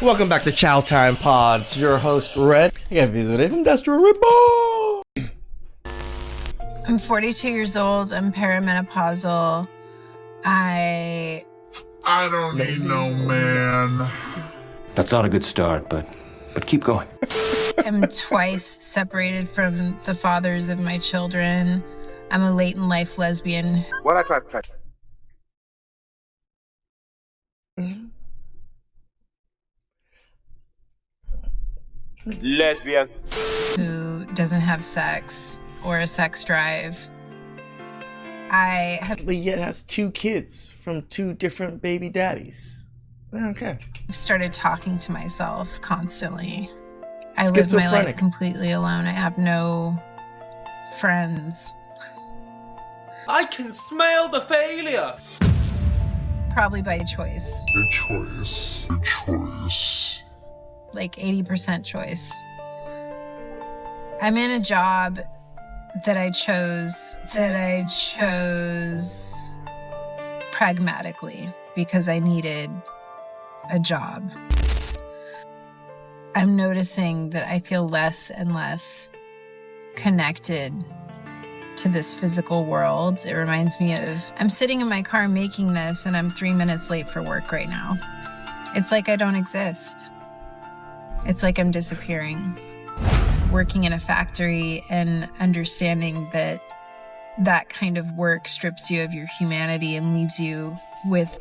Welcome back to Chow Time Pods. Your host, Red. I got visited from DestroReborn. I'm 42 years old. I'm perimenopausal. I don't need no man. That's not a good start, but keep going. am twice separated from the fathers of my children. I'm a late in life lesbian. What I try. Lesbian. Who doesn't have sex or a sex drive. I have But yet has 2 kids from 2 different baby daddies. Okay. started talking to myself constantly. I live my life completely alone. I have no friends. I can smell the failure. Probably by choice. The choice. Like 80% choice. I'm in a job that I chose pragmatically because I needed a job. I'm noticing that I feel less and less connected to this physical world. It reminds me of, I'm sitting in my car making this and I'm 3 minutes late for work right now. It's like I don't exist. It's like I'm disappearing. Working in a factory and understanding that that kind of work strips you of your humanity and leaves you with...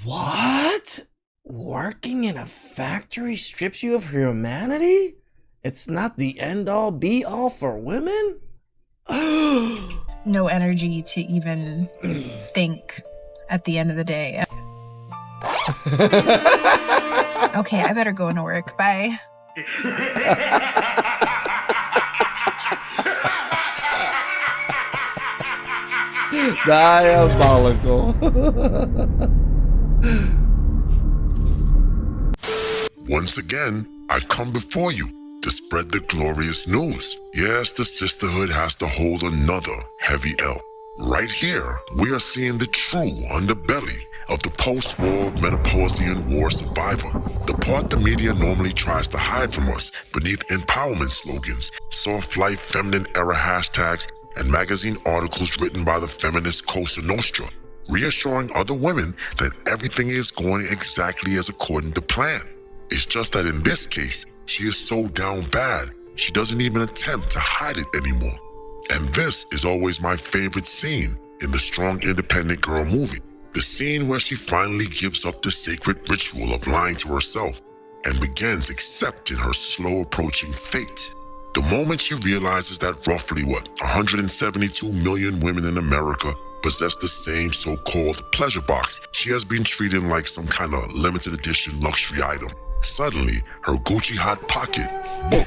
What? Working in a factory strips you of humanity? It's not the end-all be-all for women? no energy to even think at the end of the day. Okay, I better go into work. Bye. Diabolical. Once again, I come before you to spread the glorious news. Yes, the sisterhood has to hold another heavy L. Right here, we are seeing the true underbelly of the post-war Menopausian war survivor. The part the media normally tries to hide from us beneath empowerment slogans, soft life, feminine era hashtags, and magazine articles written by the feminist Cosa Nostra, reassuring other women that everything is going exactly as according to plan. It's just that in this case, she is so down bad, she doesn't even attempt to hide it anymore. And this is always my favorite scene in the Strong Independent Girl movie. The scene where she finally gives up the sacred ritual of lying to herself and begins accepting her slow approaching fate. The moment she realizes that roughly 172 million women in America possess the same so-called pleasure box she has been treating like some kind of limited edition luxury item. Suddenly, her Gucci Hot Pocket, boom.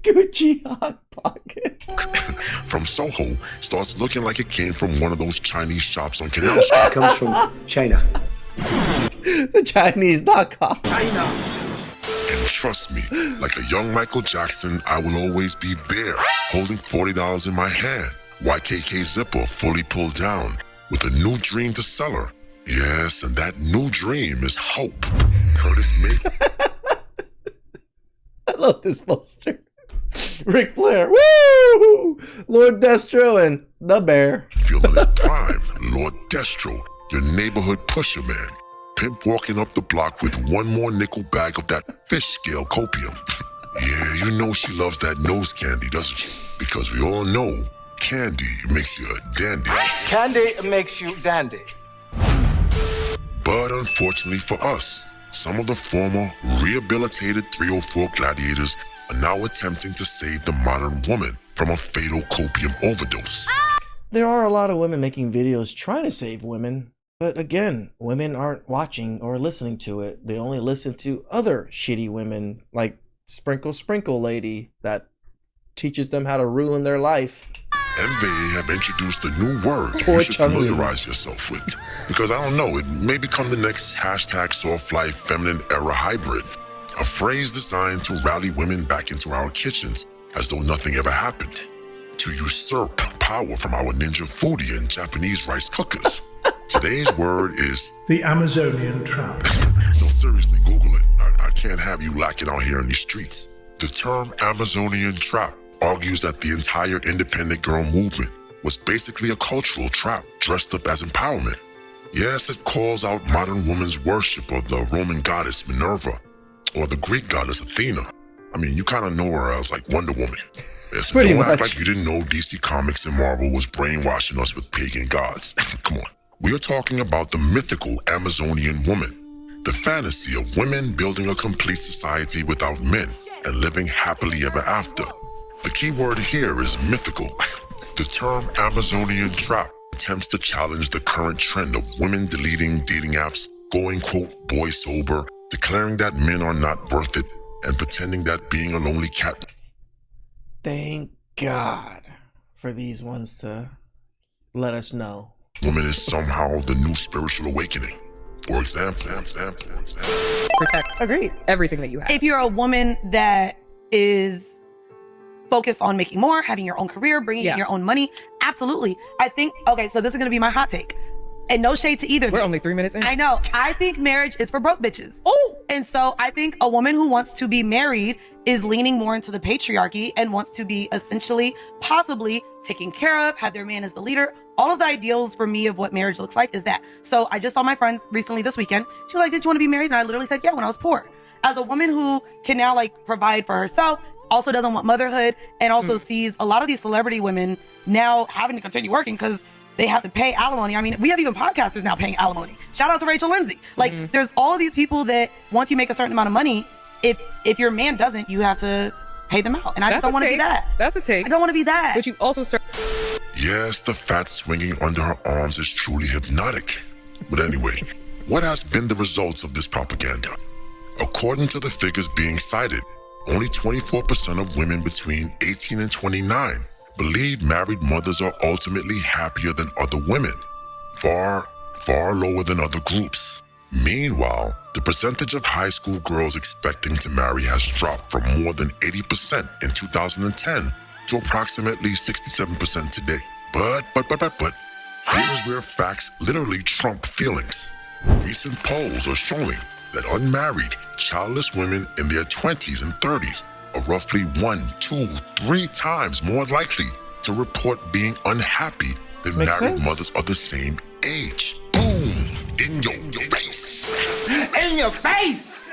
Gucci Hot Pocket. From Soho, starts looking like it came from one of those Chinese shops on Canal Street. It comes from China. The Chinese knockoff. And trust me, like a young Michael Jackson, I will always be there, holding $40 in my hand, YKK zipper fully pulled down, with a new dream to sell her. Yes, and that new dream is hope. Curtis May. I love this poster. Ric Flair, woo! Lord Destro and the Bear. Feeling his prime, Lord Destro, your neighborhood pusher man. Pimp walking up the block with one more nickel bag of that fish scale copium. Yeah, you know she loves that nose candy, doesn't she? Because we all know candy makes you a dandy. Candy makes you dandy. But unfortunately for us, some of the former rehabilitated 304 gladiators are now attempting to save the modern woman from a fatal copium overdose. There are a lot of women making videos trying to save women, but again, women aren't watching or listening to it. They only listen to other shitty women like Sprinkle Lady that teaches them how to ruin their life. And they have introduced a new word Poor you should Chun-Li. familiarize yourself with. Because I don't know, it may become the next hashtag soft life feminine era hybrid. A phrase designed to rally women back into our kitchens as though nothing ever happened. To usurp power from our ninja foodie and Japanese rice cookers. Today's word is the Amazonian trap. no, seriously, Google it. I can't have you lacking out here in these streets. The term Amazonian trap argues that the entire independent girl movement was basically a cultural trap dressed up as empowerment. Yes, it calls out modern women's worship of the Roman goddess Minerva or the Greek goddess Athena. I mean, you kind of know her as like Wonder Woman. Yes, Pretty don't much. act like you didn't know DC Comics and Marvel was brainwashing us with pagan gods. Come on. We are talking about the mythical Amazonian woman, the fantasy of women building a complete society without men and living happily ever after. The key word here is mythical. The term Amazonian trap attempts to challenge the current trend of women deleting dating apps, going, quote, boy sober, declaring that men are not worth it, and pretending that being a lonely cat. Thank God for these ones to let us know. Woman is somehow the new spiritual awakening. For example. Protect. Agreed. Everything that you have. If you're a woman that is focused on making more, having your own career, bringing in your own money, absolutely. I think, okay, so this is going to be my hot take. And no shade to either. We're only 3 minutes in. I know. I think marriage is for broke bitches. Oh. And so I think a woman who wants to be married is leaning more into the patriarchy and wants to be essentially, possibly taken care of, have their man as the leader. All of the ideals for me of what marriage looks like is that. So I just saw my friends recently this weekend. She was like, did you want to be married? And I literally said, yeah, when I was poor. As a woman who can now like provide for herself, also doesn't want motherhood, and also sees a lot of these celebrity women now having to continue working because they have to pay alimony. I mean, we have even podcasters now paying alimony. Shout out to Rachel Lindsay. Like, there's all of these people that once you make a certain amount of money, if your man doesn't, you have to pay them out. And I just don't want to be that. That's a take. I don't want to be that. But you also start. Yes, the fat swinging under her arms is truly hypnotic. But anyway, what has been the results of this propaganda? According to the figures being cited, only 24% of women between 18 and 29 believe married mothers are ultimately happier than other women, far lower than other groups. Meanwhile, the percentage of high school girls expecting to marry has dropped from more than 80% in 2010 to approximately 67% today. But, here is where facts literally trump feelings. Recent polls are showing that unmarried, childless women in their 20s and 30s are roughly 1, 2, 3 times more likely to report being unhappy than Makes married sense. mothers of the same age. Boom! In your face! In your face!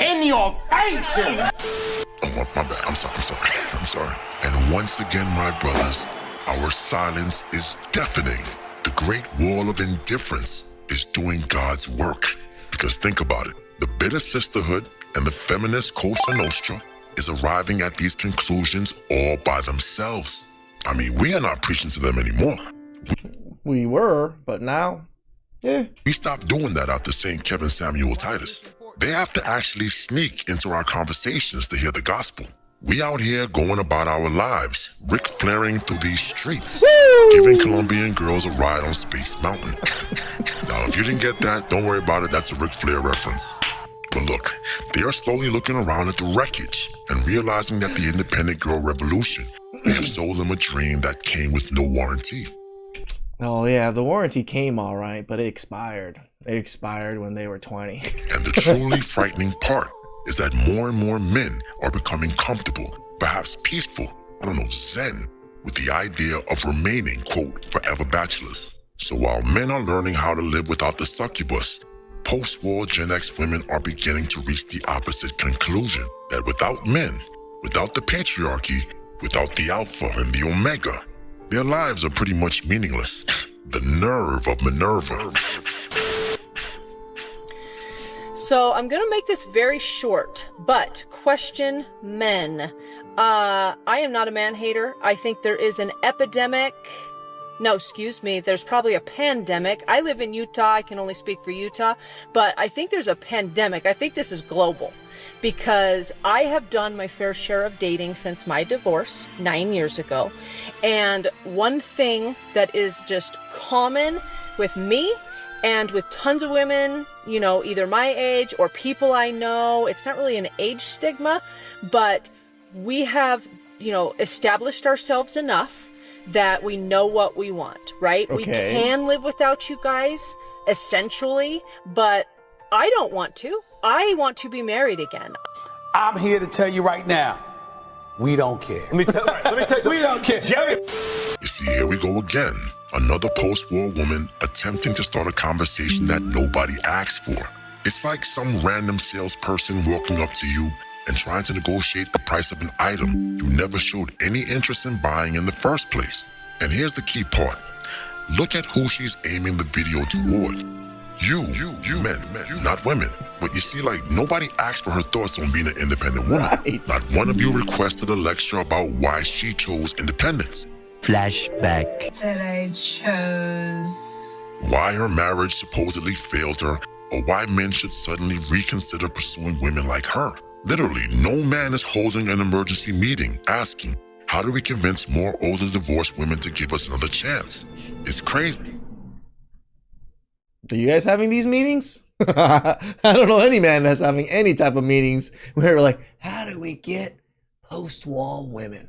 In your face! Oh, my bad. I'm sorry. And once again, my brothers, our silence is deafening. The great wall of indifference is doing God's work. Because think about it. The bitter sisterhood and the feminist Cosa Nostra is arriving at these conclusions all by themselves. I mean, we are not preaching to them anymore. We were, but now, We stopped doing that after St. Kevin Samuel Titus. They have to actually sneak into our conversations to hear the gospel. We out here going about our lives, Ric Flairing through these streets, giving Colombian girls a ride on Space Mountain. Now, if you didn't get that, don't worry about it. That's a Ric Flair reference. But look, they are slowly looking around at the wreckage and realizing that the independent girl revolution may have sold them a dream that came with no warranty. oh yeah, the warranty came all right, but it expired. It expired when they were 20. And the truly frightening part is that more and more men are becoming comfortable, perhaps peaceful, zen, with the idea of remaining, quote, forever bachelors. So while men are learning how to live without the succubus, post-war Gen X women are beginning to reach the opposite conclusion, that without men, without the patriarchy, without the alpha and the omega, their lives are pretty much meaningless. The nerve of Minerva. So I'm going to make this very short, but question men. I am not a man hater. I think there is an epidemic. No, excuse me. There's probably a pandemic. I live in Utah. I can only speak for Utah, but I think there's a pandemic. I think this is global because I have done my fair share of dating since my divorce 9 years ago. And one thing that is just common with me and with tons of women, either my age or people I know, it's not really an age stigma, but we have, established ourselves enough that we know what we want, right? We Okay. can live without you guys, essentially, but I don't want to. I want to be married again. I'm here to tell you right now, we don't care. Let me tell you. We don't care. Jerry. You see, here we go again. Another post-war woman attempting to start a conversation that nobody asked for. It's like some random salesperson walking up to you and trying to negotiate the price of an item you never showed any interest in buying in the first place. And here's the key part. Look at who she's aiming the video toward. You men, not women. But you see, like, nobody asked for her thoughts on being an independent woman. Right. Not one of you requested a lecture about why she chose independence. Flashback. That I chose. Why her marriage supposedly failed her, or why men should suddenly reconsider pursuing women like her. Literally, no man is holding an emergency meeting asking, how do we convince more older divorced women to give us another chance? It's crazy. Are you guys having these meetings? I don't know any man that's having any type of meetings where we're like, how do we get post-wall women?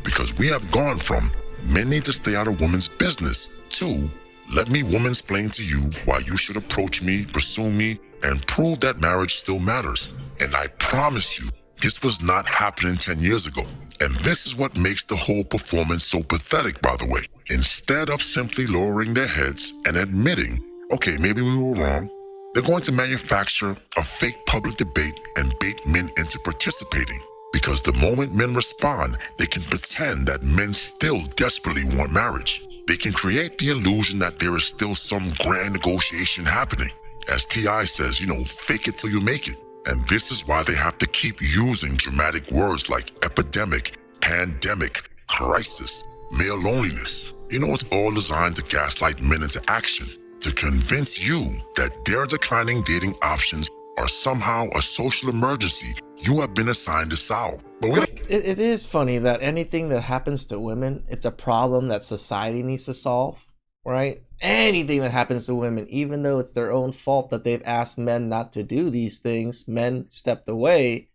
Because we have gone from men need to stay out of women's business to let me womansplain to you why you should approach me, pursue me, and prove that marriage still matters. And I promise you, this was not happening 10 years ago. And this is what makes the whole performance so pathetic, by the way. Instead of simply lowering their heads and admitting, okay, maybe we were wrong, they're going to manufacture a fake public debate and bait men into participating. Because the moment men respond, they can pretend that men still desperately want marriage. They can create the illusion that there is still some grand negotiation happening. As T.I. says, fake it till you make it. And this is why they have to keep using dramatic words like epidemic, pandemic, crisis, male loneliness. It's all designed to gaslight men into action, to convince you that their declining dating options are somehow a social emergency you have been assigned to solve. But it is funny that anything that happens to women, it's a problem that society needs to solve, right? Anything that happens to women, even though it's their own fault that they've asked men not to do these things, men stepped away.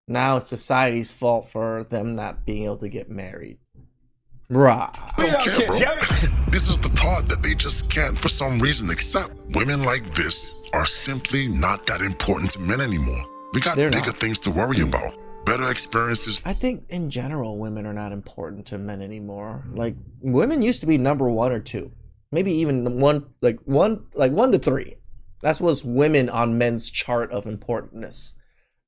Now it's society's fault for them not being able to get married. Right. I don't care, bro. This is the part that they just can't, for some reason, accept. Women like this are simply not that important to men anymore. We got bigger things to worry about. Better experiences. I think in general, women are not important to men anymore. Like, women used to be number 1 or 2. Maybe even one to 3. That's what's women on men's chart of importance.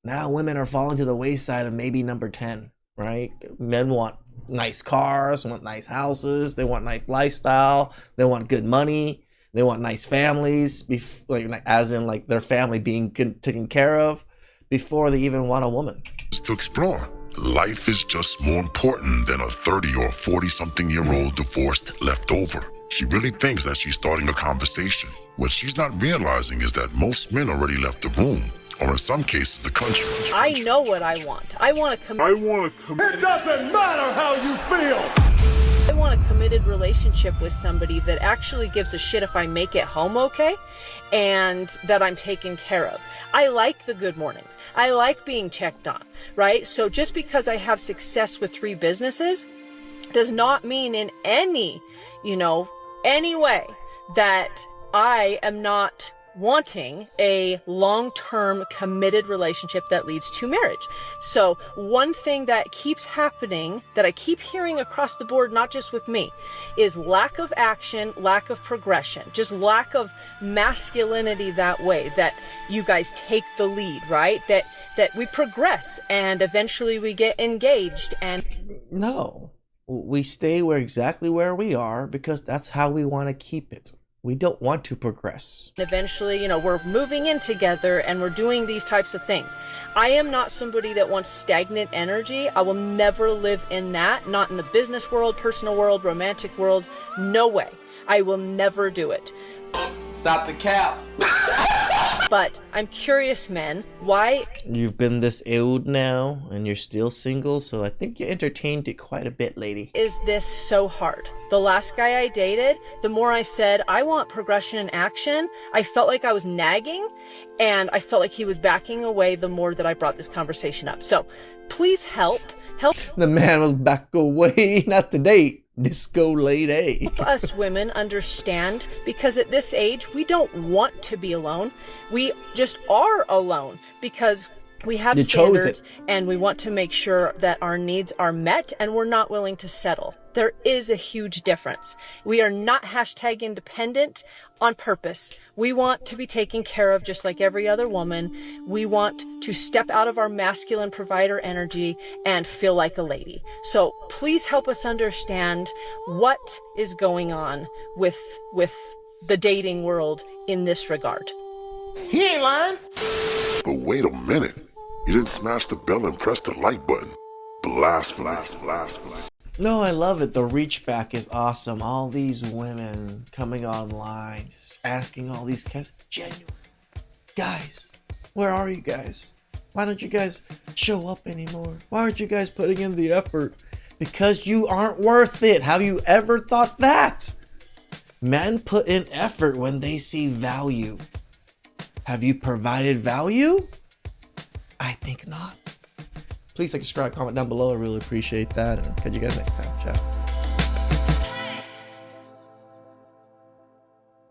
Now women are falling to the wayside of maybe number 10, right? Men want nice cars, want nice houses, they want nice lifestyle, they want good money, they want nice families, as in like their family being taken care of before they even want a woman. To explore. Life is just more important than a 30 or 40-something-year-old divorced leftover. She really thinks that she's starting a conversation. What she's not realizing is that most men already left the room, or in some cases, the country. I know what I want. I want a It doesn't matter how you feel. I want a committed relationship with somebody that actually gives a shit if I make it home okay and that I'm taken care of. I like the good mornings. I like being checked on, right? So just because I have success with 3 businesses does not mean in any way that I am not wanting a long-term committed relationship that leads to marriage. So one thing that keeps happening, that I keep hearing across the board, not just with me, is lack of action, lack of progression, just lack of masculinity that way, that you guys take the lead, right? That we progress and eventually we get engaged. And no, we stay exactly where we are because that's how we want to keep it. We don't want to progress. Eventually, we're moving in together and we're doing these types of things. I am not somebody that wants stagnant energy. I will never live in that. Not in the business world, personal world, romantic world. No way. I will never do it. Stop the cap. But I'm curious, men, why... You've been this old now and you're still single, so I think you entertained it quite a bit, lady. Is this so hard? The last guy I dated, the more I said, I want progression and action, I felt like I was nagging, and I felt like he was backing away the more that I brought this conversation up. So, please help. The man was back away, not to date. Disco lady. Us women understand, because at this age, we don't want to be alone. We just are alone because we have You chose standards and we want to make sure that our needs are met, and we're not willing to settle. There is a huge difference. We are not hashtag independent on purpose. We want to be taken care of just like every other woman. We want to step out of our masculine provider energy and feel like a lady. So please help us understand what is going on with the dating world in this regard. He ain't lying. But wait a minute. You didn't smash the bell and press the like button. Blasphemy. No, I love it. The reach back is awesome. All these women coming online, just asking all these questions. Genuine. Guys, where are you guys? Why don't you guys show up anymore? Why aren't you guys putting in the effort? Because you aren't worth it. Have you ever thought that? Men put in effort when they see value. Have you provided value? I think not. Please like, subscribe, comment down below. I really appreciate that. And catch you guys next time. Ciao.